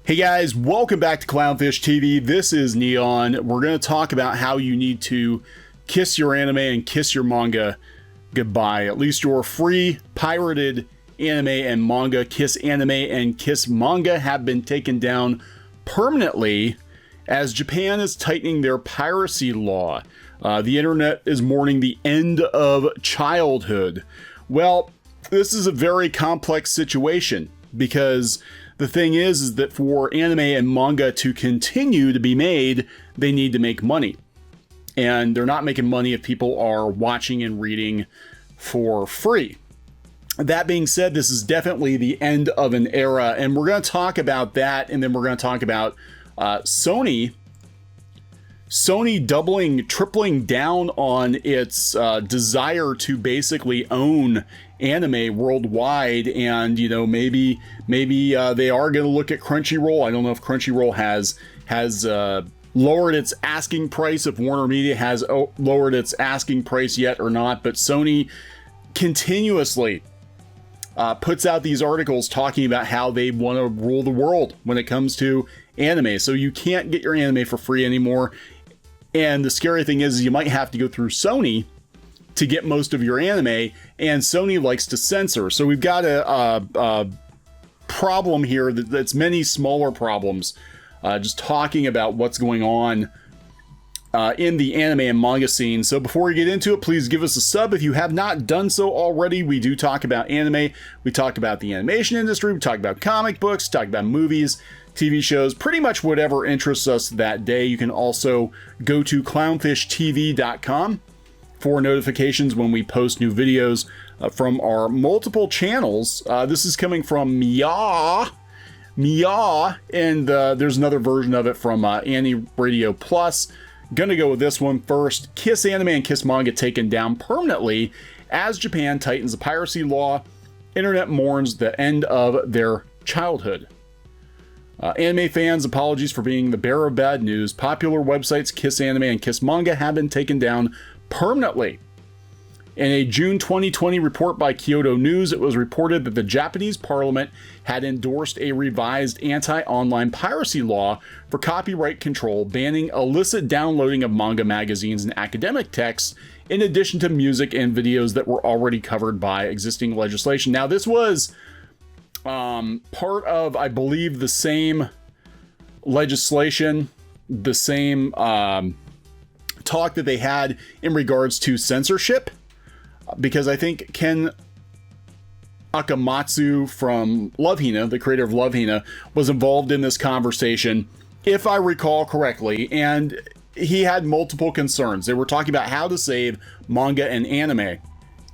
Hey guys, welcome back to Clownfish TV. This is Kneon. We're going to talk about how you need to kiss your anime and kiss your manga goodbye. At least your free pirated anime and manga, KissAnime and KissManga, have been taken down permanently as Japan is tightening their piracy law. The internet is mourning the end of childhood. Well, this is a very complex situation because the thing is that for anime and manga to continue to be made, they need to make money. And they're not making money if people are watching and reading for free. That being said, this is definitely the end of an era, and we're going to talk about that, and then we're going to talk about Sony tripling down on its desire to basically own anime worldwide, and maybe they are going to look at Crunchyroll. I don't know if Crunchyroll has lowered its asking price, if WarnerMedia has lowered its asking price yet or not, but Sony continuously puts out these articles talking about how they want to rule the world when it comes to anime. So you can't get your anime for free anymore. And the scary thing is you might have to go through Sony to get most of your anime, and Sony likes to censor. So we've got a problem here that's many smaller problems. Just talking about what's going on in the anime and manga scene. So before we get into it, please give us a sub if you have not done so already. We do talk about anime. We talk about the animation industry. We talk about comic books, talk about movies, TV shows, pretty much whatever interests us that day. You can also go to clownfishtv.com for notifications when we post new videos from our multiple channels. This is coming from Mia, and there's another version of it from Annie Radio Plus. Gonna go with this one first. KissAnime and KissManga taken down permanently as Japan tightens the piracy law. Internet mourns the end of their childhood. Anime fans, apologies for being the bearer of bad news. Popular websites KissAnime and KissManga have been taken down permanently. In a June 2020 report by Kyoto News, it was reported that the Japanese parliament had endorsed a revised anti-online piracy law for copyright control, banning illicit downloading of manga magazines and academic texts, in addition to music and videos that were already covered by existing legislation. Now, this was part of, I believe, the same legislation, the same talk that they had in regards to censorship, because I think Ken Akamatsu from Love Hina, the creator of Love Hina, was involved in this conversation, if I recall correctly, and he had multiple concerns. They were talking about how to save manga and anime.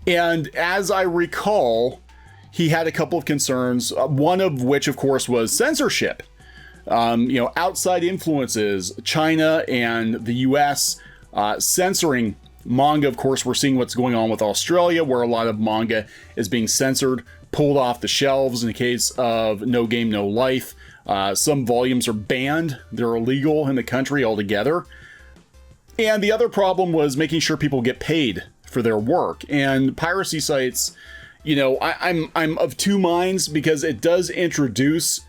And as I recall, he had a couple of concerns, one of which, of course, was censorship. Outside influences, China and the US censoring manga. Of course, we're seeing what's going on with Australia, where a lot of manga is being censored, pulled off the shelves. In the case of No Game, No Life, some volumes are banned. They're illegal in the country altogether. And the other problem was making sure people get paid for their work. And piracy sites, I'm of two minds, because it does introduce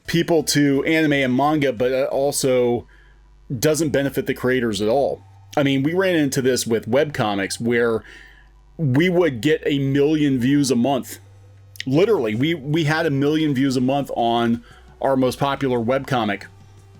people to anime and manga, but it also doesn't benefit the creators at all. I mean, we ran into this with webcomics where we would get 1 million views a month. Literally, we had 1 million views a month on our most popular webcomic,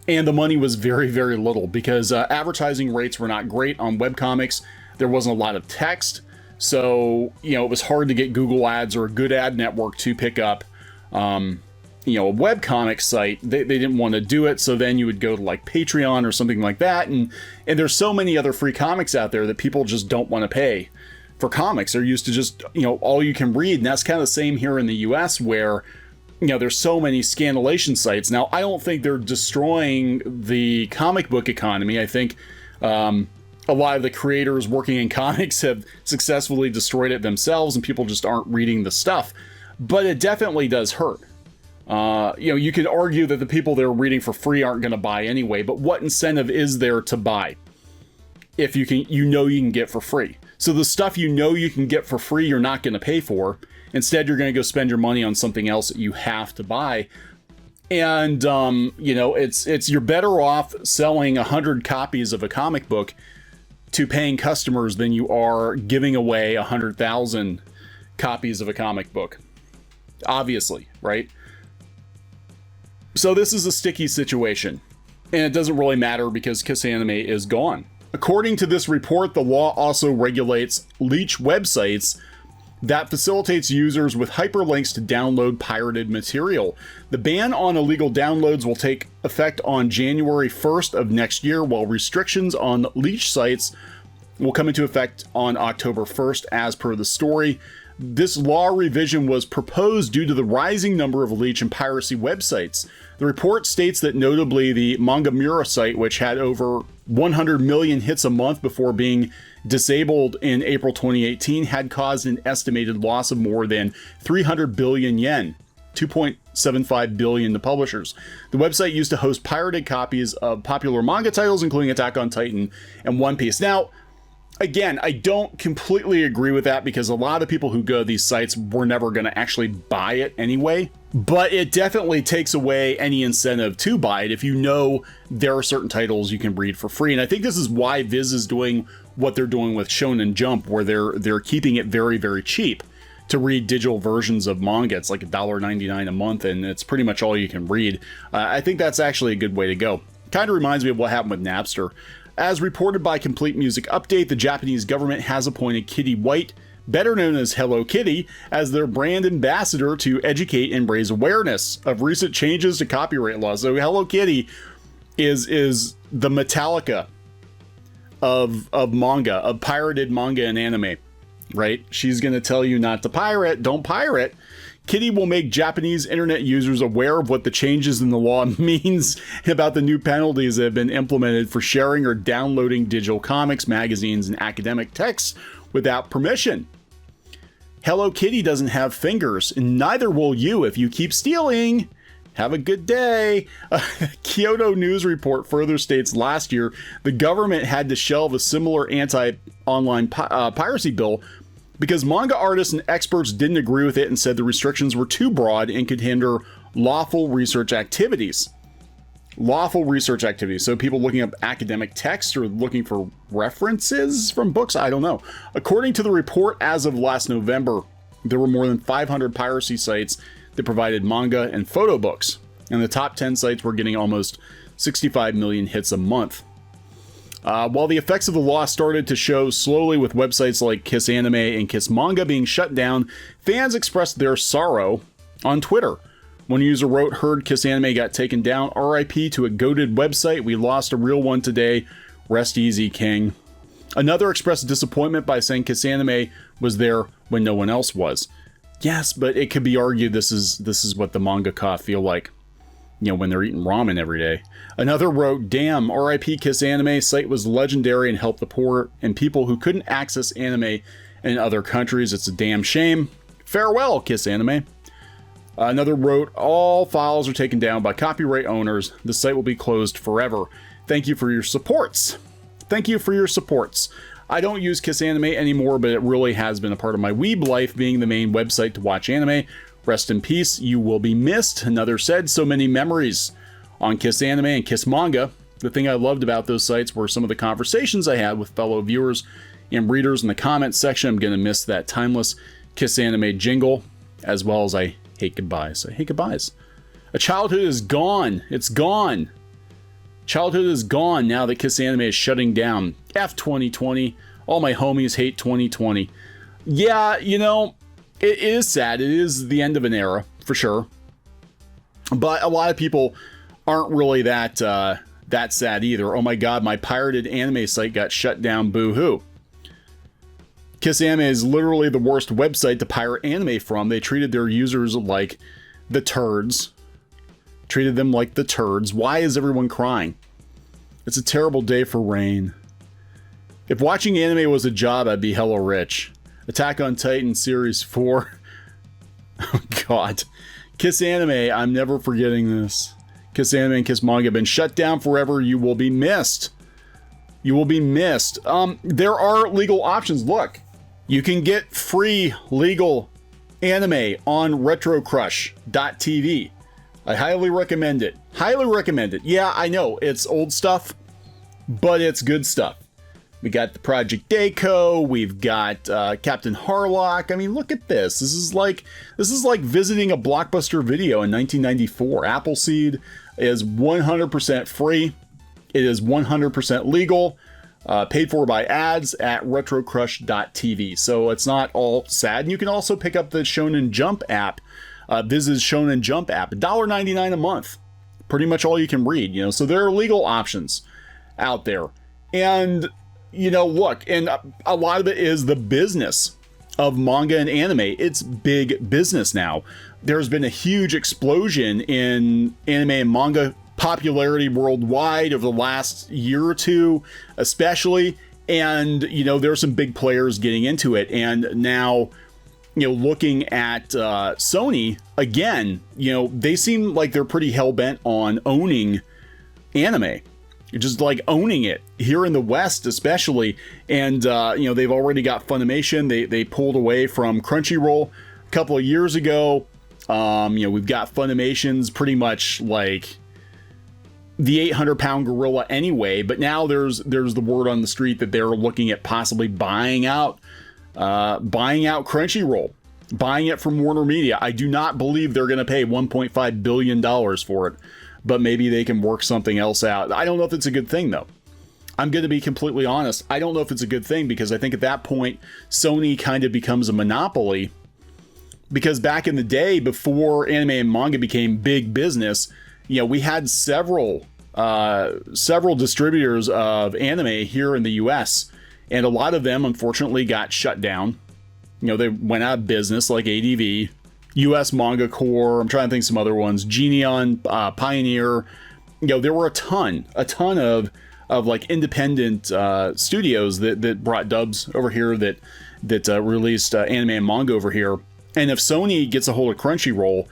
and the money was very, very little because advertising rates were not great on webcomics. There wasn't a lot of text, so it was hard to get Google ads or a good ad network to pick up a webcomic site. They didn't want to do it, so then you would go to like Patreon or something like that, and there's so many other free comics out there that people just don't want to pay for comics. They're used to just all you can read, and that's kind of the same here in the US, where there's so many scanlation sites. Now, I don't think they're destroying the comic book economy. I think a lot of the creators working in comics have successfully destroyed it themselves, and people just aren't reading the stuff. But it definitely does hurt. You could argue that the people that are reading for free aren't going to buy anyway, but what incentive is there to buy if you can get for free? So the stuff you can get for free, you're not going to pay for. Instead, you're going to go spend your money on something else that you have to buy. And, you know, it's you're better off selling 100 copies of a comic book to paying customers than you are giving away 100,000 copies of a comic book. Obviously, right? So this is a sticky situation. And it doesn't really matter because KissAnime is gone. According to this report, the law also regulates leech websites that facilitates users with hyperlinks to download pirated material. The ban on illegal downloads will take effect on January 1st of next year, while restrictions on leech sites will come into effect on October 1st, as per the story. This law revision was proposed due to the rising number of leech and piracy websites. The report states that notably the Manga site, which had over 100 million hits a month before being disabled in April 2018, had caused an estimated loss of more than 300 billion yen, 2.75 billion to publishers. The website used to host pirated copies of popular manga titles, including Attack on Titan and One Piece. Now, again, I don't completely agree with that because a lot of people who go to these sites were never going to actually buy it anyway. But it definitely takes away any incentive to buy it if you know there are certain titles you can read for free. And I think this is why Viz is doing what they're doing with Shonen Jump, where they're keeping it very, very cheap to read digital versions of manga. It's like $1.99 a month, and it's pretty much all you can read. I think that's actually a good way to go. Kind of reminds me of what happened with Napster. As reported by Complete Music Update, the Japanese government has appointed Kitty White, better known as Hello Kitty, as their brand ambassador to educate and raise awareness of recent changes to copyright laws. So Hello Kitty is the Metallica of manga, of pirated manga and anime, right? She's going to tell you not to pirate, don't pirate. Kitty will make Japanese internet users aware of what the changes in the law means about the new penalties that have been implemented for sharing or downloading digital comics, magazines, and academic texts without permission. Hello Kitty doesn't have fingers, and neither will you if you keep stealing. Have a good day. Kyoto News Report further states last year the government had to shelve a similar anti-online piracy bill because manga artists and experts didn't agree with it and said the restrictions were too broad and could hinder lawful research activities. Lawful research activities. So people looking up academic texts or looking for references from books? I don't know. According to the report, as of last November, there were more than 500 piracy sites that provided manga and photo books. And the top 10 sites were getting almost 65 million hits a month. While the effects of the law started to show slowly with websites like KissAnime and KissManga being shut down, fans expressed their sorrow on Twitter. One user wrote, "Heard KissAnime got taken down. RIP to a goated website. We lost a real one today. Rest easy, King." Another expressed disappointment by saying KissAnime was there when no one else was. Yes, but it could be argued this is what the mangaka feel like, you know, when they're eating ramen every day. Another wrote, "Damn, RIP KissAnime, site was legendary and helped the poor and people who couldn't access anime in other countries. It's a damn shame. Farewell, KissAnime." Another wrote, "All files are taken down by copyright owners. The site will be closed forever. Thank you for your supports." Thank you for your supports. I don't use KissAnime anymore, but it really has been a part of my weeb life, being the main website to watch anime. Rest in peace, you will be missed. Another said, "So many memories on KissAnime and KissManga. The thing I loved about those sites were some of the conversations I had with fellow viewers and readers in the comments section. I'm going to miss that timeless KissAnime jingle, as well as I hate goodbyes. I hate goodbyes. A childhood is gone. It's gone. Childhood is gone now that KissAnime is shutting down. F 2020. All my homies hate 2020. Yeah, you know, it is sad. It is the end of an era, for sure. But a lot of people aren't really that sad either. Oh my god, my pirated anime site got shut down. Boo-hoo. KissAnime is literally the worst website to pirate anime from. They treated their users like the turds. Treated them like the turds. Why is everyone crying? It's a terrible day for rain. If watching anime was a job, I'd be hella rich. Attack on Titan Series 4. Oh god. KissAnime, I'm never forgetting this. KissAnime and KissManga have been shut down forever. You will be missed. You will be missed. There are legal options. Look, you can get free legal anime on retrocrush.tv. I highly recommend it. Highly recommend it. Yeah, I know it's old stuff, but it's good stuff. We got the Project Daco. We've got Captain Harlock. I mean, look at this. This is like visiting a Blockbuster Video in 1994. Appleseed is 100% free. It is 100% legal. Paid for by ads at retrocrush.tv. So it's not all sad. And you can also pick up the Shonen Jump app. Viz's Shonen Jump app. $1.99 a month. Pretty much all you can read, you know. So there are legal options out there. And, you know, look, and a lot of it is the business of manga and anime. It's big business now. There's been a huge explosion in anime and manga popularity worldwide over the last year or two, especially. And, you know, there are some big players getting into it. And now, you know, looking at Sony, again, you know, they seem like they're pretty hell-bent on owning anime. Just like owning it here in the West, especially. And, you know, they've already got Funimation. They pulled away from Crunchyroll a couple of years ago. You know, we've got Funimation's pretty much like the 800-pound gorilla anyway. But now there's the word on the street that they're looking at possibly buying out Crunchyroll, buying it from WarnerMedia. I do not believe they're going to pay $1.5 billion for it. But maybe they can work something else out. I don't know if it's a good thing, though. I'm going to be completely honest. I don't know if it's a good thing, because I think at that point, Sony kind of becomes a monopoly. Because back in the day, before anime and manga became big business, you know, we had several distributors of anime here in the US. And a lot of them, unfortunately, got shut down. You know, they went out of business, like ADV. US Manga Core, I'm trying to think some other ones, Kneon, Pioneer. You know, there were a ton of like independent studios that brought dubs over here, that released anime and manga over here. And if Sony gets a hold of Crunchyroll,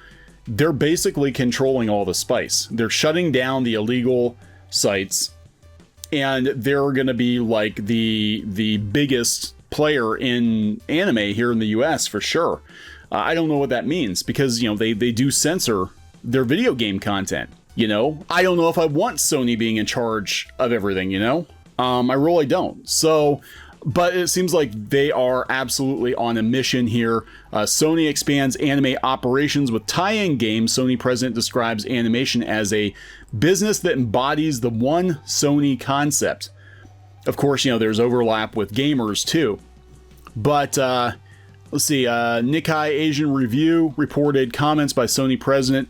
they're basically controlling all the spice. They're shutting down the illegal sites, and they're going to be like the biggest player in anime here in the US for sure. I don't know what that means, because, you know, they do censor their video game content, you know? I don't know if I want Sony being in charge of everything, you know? I really don't. So, but it seems like they are absolutely on a mission here. Sony expands anime operations with tie-in games. Sony president describes animation as a business that embodies the one Sony concept. Of course, you know, there's overlap with gamers too. But, let's see, Nikkei Asian Review reported comments by Sony president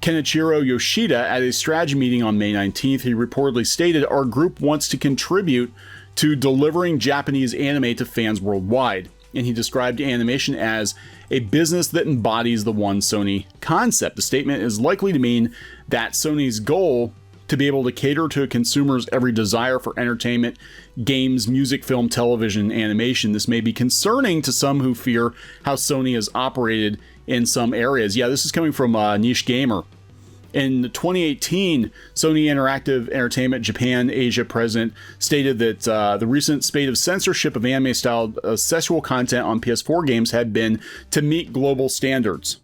Kenichiro Yoshida at a strategy meeting on May 19th. He reportedly stated, "Our group wants to contribute to delivering Japanese anime to fans worldwide." And he described animation as a business that embodies the one Sony concept. The statement is likely to mean that Sony's goal to be able to cater to a consumer's every desire for entertainment, games, music, film, television, animation. This may be concerning to some who fear how Sony has operated in some areas. Yeah, this is coming from Niche Gamer. In 2018, Sony Interactive Entertainment Japan Asia president stated that the recent spate of censorship of anime-styled sexual content on PS4 games had been to meet global standards.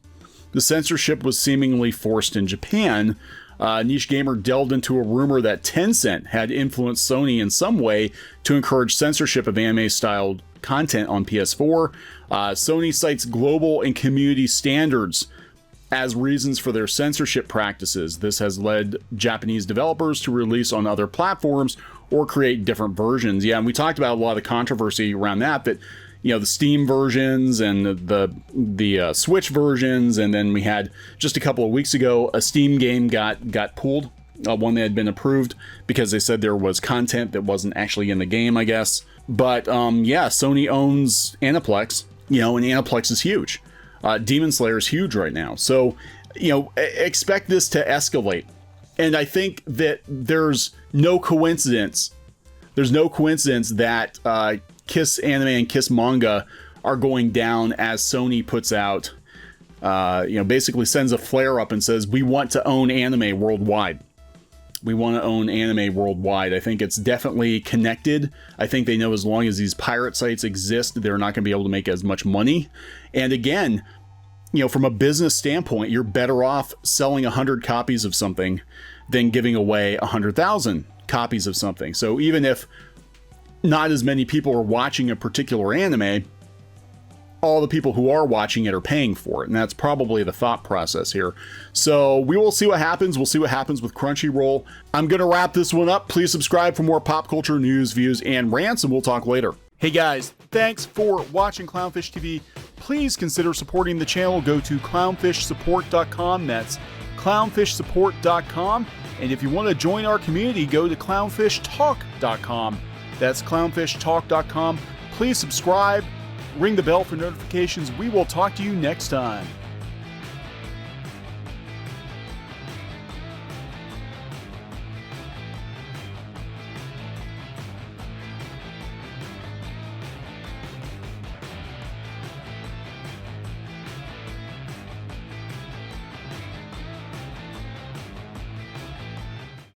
The censorship was seemingly forced in Japan. Niche Gamer delved into a rumor that Tencent had influenced Sony in some way to encourage censorship of anime-styled content on PS4. Sony cites global and community standards as reasons for their censorship practices. This has led Japanese developers to release on other platforms or create different versions. Yeah, and we talked about a lot of the controversy around that, you know, the Steam versions and the Switch versions, and then we had just a couple of weeks ago a Steam game got pulled, one that had been approved because they said there was content that wasn't actually in the game, I guess. But yeah, Sony owns Aniplex, you know, and Aniplex is huge. Demon Slayer is huge right now, so you know, expect this to escalate. And I think that there's no coincidence. There's no coincidence that KissAnime and KissManga are going down as Sony puts out, you know, basically sends a flare up and says, we want to own anime worldwide. We want to own anime worldwide. I think it's definitely connected. I think they know as long as these pirate sites exist, they're not going to be able to make as much money. And again, you know, from a business standpoint, you're better off selling 100 copies of something than giving away 100,000 copies of something. So even if not as many people are watching a particular anime, all the people who are watching it are paying for it. And that's probably the thought process here. So we will see what happens. We'll see what happens with Crunchyroll. I'm going to wrap this one up. Please subscribe for more pop culture news, views, and rants, and we'll talk later. Hey guys, thanks for watching Clownfish TV. Please consider supporting the channel. Go to clownfishsupport.com. That's clownfishsupport.com. And if you want to join our community, go to clownfishtalk.com. That's clownfishtalk.com. Please subscribe. Ring the bell for notifications. We will talk to you next time.